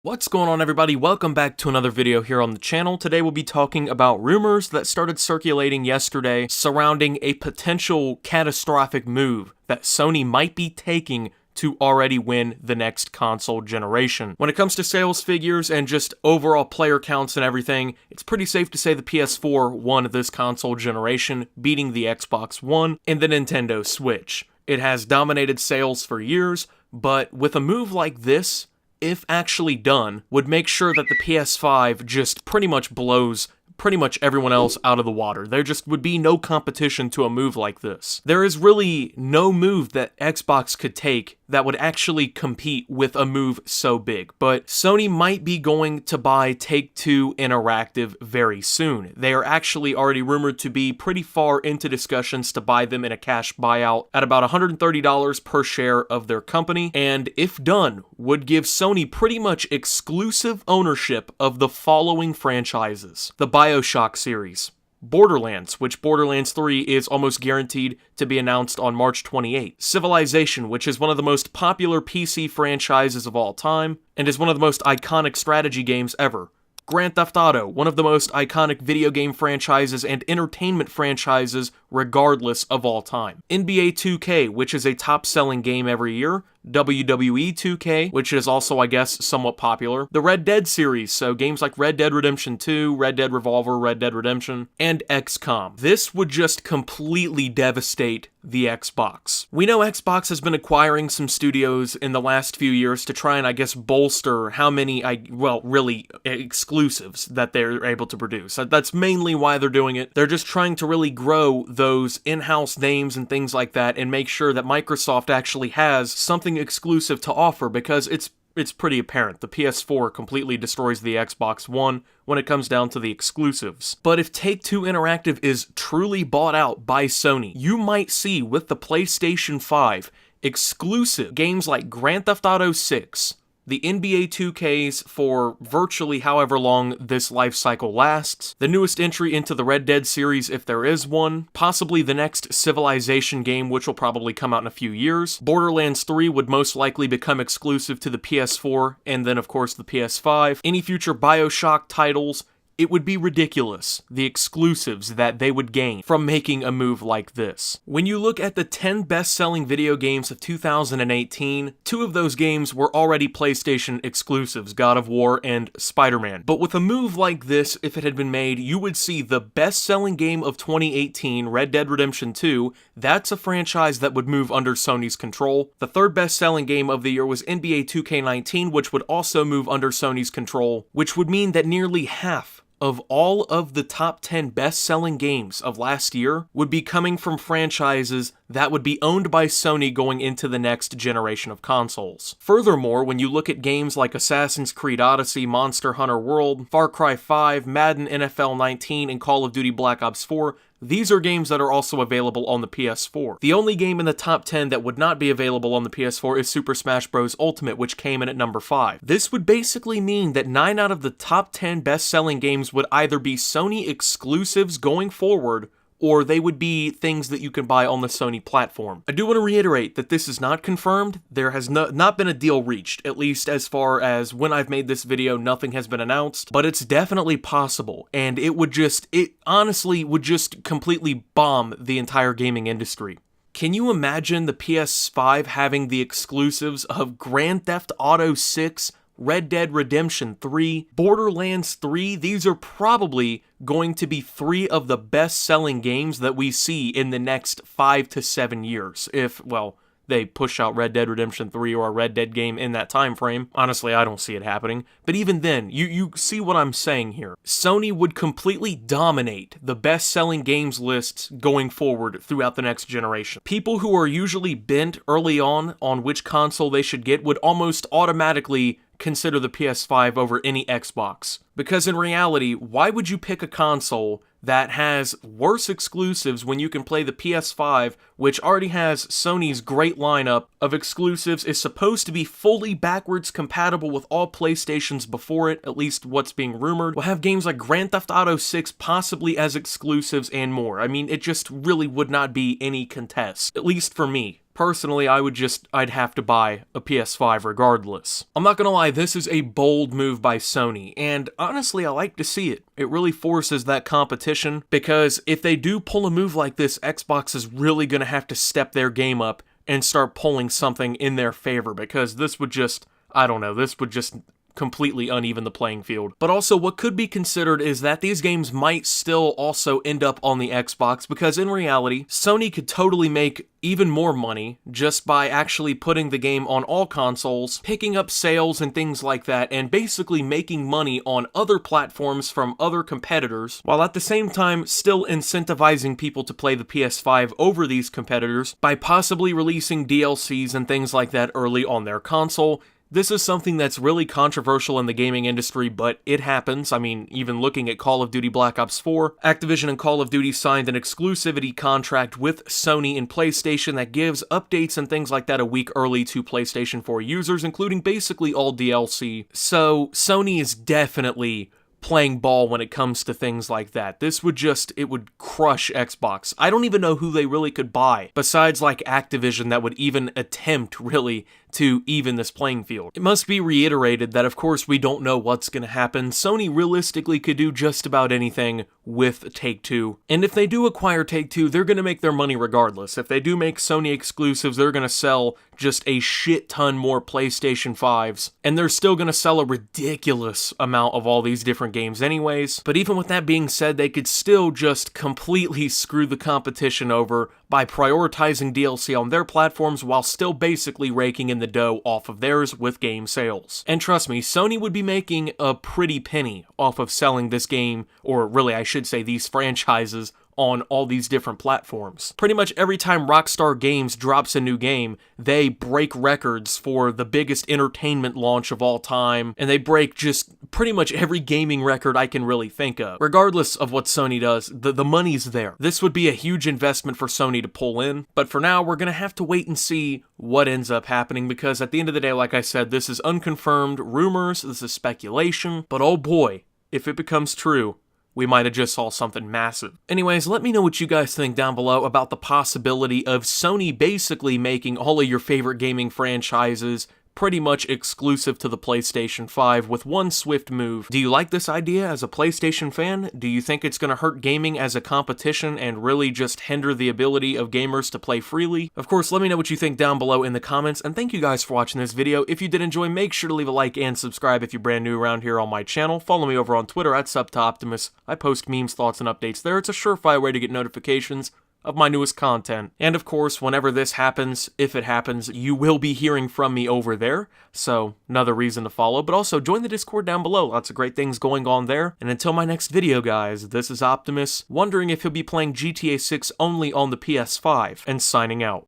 What's going on, everybody? Welcome back to another video here on the channel. Today we'll be talking about rumors that started circulating yesterday surrounding a potential catastrophic move that Sony might be taking to already win the next console generation. When it comes to sales figures and just overall player counts and everything, it's pretty safe to say the PS4 won this console generation, beating the Xbox One and the Nintendo Switch. It has dominated sales for years, but with a move like this, if actually done, would make sure that the PS5 just pretty much blows pretty much everyone else out of the water. There just would be no competition to a move like this. There is really no move that Xbox could take that would actually compete with a move so big, but Sony might be going to buy Take-Two Interactive very soon. They are actually already rumored to be pretty far into discussions to buy them in a cash buyout at about $130 per share of their company, and if done, would give Sony pretty much exclusive ownership of the following franchises: the BioShock series, Borderlands, which Borderlands 3 is almost guaranteed to be announced on March 28th. Civilization, which is one of the most popular PC franchises of all time, and is one of the most iconic strategy games ever. Grand Theft Auto, one of the most iconic video game franchises and entertainment franchises regardless of all time. NBA 2K, which is a top-selling game every year. WWE 2K, which is also, I guess, somewhat popular. The Red Dead series, so games like Red Dead Redemption 2, Red Dead Revolver, Red Dead Redemption, and XCOM. This would just completely devastate the Xbox. We know Xbox has been acquiring some studios in the last few years to try and, I guess, bolster how many, really exclusives that they're able to produce. That's mainly why they're doing it. They're just trying to really grow those in-house names and things like that and make sure that Microsoft actually has something exclusive to offer, because it's pretty apparent. The PS4 completely destroys the Xbox One when it comes down to the exclusives. But if Take-Two Interactive is truly bought out by Sony, you might see with the PlayStation 5 exclusive games like Grand Theft Auto 6, the NBA 2Ks for virtually however long this life cycle lasts, the newest entry into the Red Dead series if there is one, possibly the next Civilization game, which will probably come out in a few years. Borderlands 3 would most likely become exclusive to the PS4 and then of course the PS5. Any future BioShock titles, it would be ridiculous, the exclusives that they would gain from making a move like this. When you look at the 10 best-selling video games of 2018, 2 of those games were already PlayStation exclusives, God of War and Spider-Man. But with a move like this, if it had been made, you would see the best-selling game of 2018, Red Dead Redemption 2, that's a franchise that would move under Sony's control. The third best-selling game of the year was NBA 2K19, which would also move under Sony's control, which would mean that nearly half of all of the top 10 best-selling games of last year would be coming from franchises that would be owned by Sony going into the next generation of consoles. Furthermore, when you look at games like Assassin's Creed Odyssey, Monster Hunter World, Far Cry 5, Madden NFL 19, and Call of Duty Black Ops 4, these are games that are also available on the PS4. The only game in the top 10 that would not be available on the PS4 is Super Smash Bros. Ultimate, which came in at number 5. This would basically mean that 9 out of the top 10 best-selling games would either be Sony exclusives going forward, or they would be things that you can buy on the Sony platform. I do want to reiterate that this is not confirmed. There has not been a deal reached, at least as far as when I've made this video, nothing has been announced, but it's definitely possible, and it honestly would just completely bomb the entire gaming industry. Can you imagine the PS5 having the exclusives of Grand Theft Auto 6, Red Dead Redemption 3, Borderlands 3? These are probably going to be 3 of the best-selling games that we see in the next 5 to 7 years. If, well, they push out Red Dead Redemption 3 or a Red Dead game in that time frame. Honestly, I don't see it happening. But even then, you see what I'm saying here. Sony would completely dominate the best-selling games lists going forward throughout the next generation. People who are usually bent early on which console they should get would almost automatically consider the PS5 over any Xbox. Because in reality, why would you pick a console that has worse exclusives when you can play the PS5, which already has Sony's great lineup of exclusives, is supposed to be fully backwards compatible with all PlayStations before it, at least what's being rumored. We'll have games like Grand Theft Auto 6 possibly as exclusives and more. I mean, it just really would not be any contest, at least for me. Personally, I'd have to buy a PS5 regardless. I'm not gonna lie, this is a bold move by Sony, and honestly, I like to see it. It really forces that competition, because if they do pull a move like this, Xbox is really gonna have to step their game up and start pulling something in their favor, because this would just, I don't know, this would just completely uneven the playing field. But also, what could be considered is that these games might still also end up on the Xbox, because in reality, Sony could totally make even more money just by actually putting the game on all consoles, picking up sales and things like that, and basically making money on other platforms from other competitors, while at the same time still incentivizing people to play the PS5 over these competitors by possibly releasing DLCs and things like that early on their console. This is something that's really controversial in the gaming industry, but it happens. I mean, even looking at Call of Duty Black Ops 4, Activision and Call of Duty signed an exclusivity contract with Sony and PlayStation that gives updates and things like that a week early to PlayStation 4 users, including basically all DLC. So Sony is definitely playing ball when it comes to things like that. It would crush Xbox. I don't even know who they really could buy, besides like Activision, that would even attempt really to even this playing field. It must be reiterated that of course we don't know what's gonna happen. Sony realistically could do just about anything with Take-Two, and if they do acquire Take-Two, they're gonna make their money regardless. If they do make Sony exclusives, they're gonna sell just a shit ton more PlayStation 5s, and they're still gonna sell a ridiculous amount of all these different games anyways. But even with that being said, they could still just completely screw the competition over by prioritizing DLC on their platforms while still basically raking in the dough off of theirs with game sales. And trust me, Sony would be making a pretty penny off of selling this game, or really I should say these franchises, on all these different platforms. Pretty much every time Rockstar Games drops a new game, they break records for the biggest entertainment launch of all time, and they break just pretty much every gaming record I can really think of. Regardless of what Sony does, the money's there. This would be a huge investment for Sony to pull in, but for now, we're gonna have to wait and see what ends up happening, because at the end of the day, like I said, this is unconfirmed rumors, this is speculation, but oh boy, if it becomes true, we might have just saw something massive. Anyways, let me know what you guys think down below about the possibility of Sony basically making all of your favorite gaming franchises pretty much exclusive to the PlayStation 5 with one swift move. Do you like this idea as a PlayStation fan? Do you think it's going to hurt gaming as a competition and really just hinder the ability of gamers to play freely? Of course, let me know what you think down below in the comments, and thank you guys for watching this video. If you did enjoy, make sure to leave a like and subscribe if you're brand new around here on my channel. Follow me over on Twitter at SupToOptimus. I post memes, thoughts, and updates there. It's a surefire way to get notifications of my newest content. And of course, whenever this happens, if it happens, you will be hearing from me over there, so another reason to follow. But also, join the Discord down below, lots of great things going on there. And until my next video, guys, this is Optimus, wondering if he'll be playing GTA 6 only on the PS5, and signing out.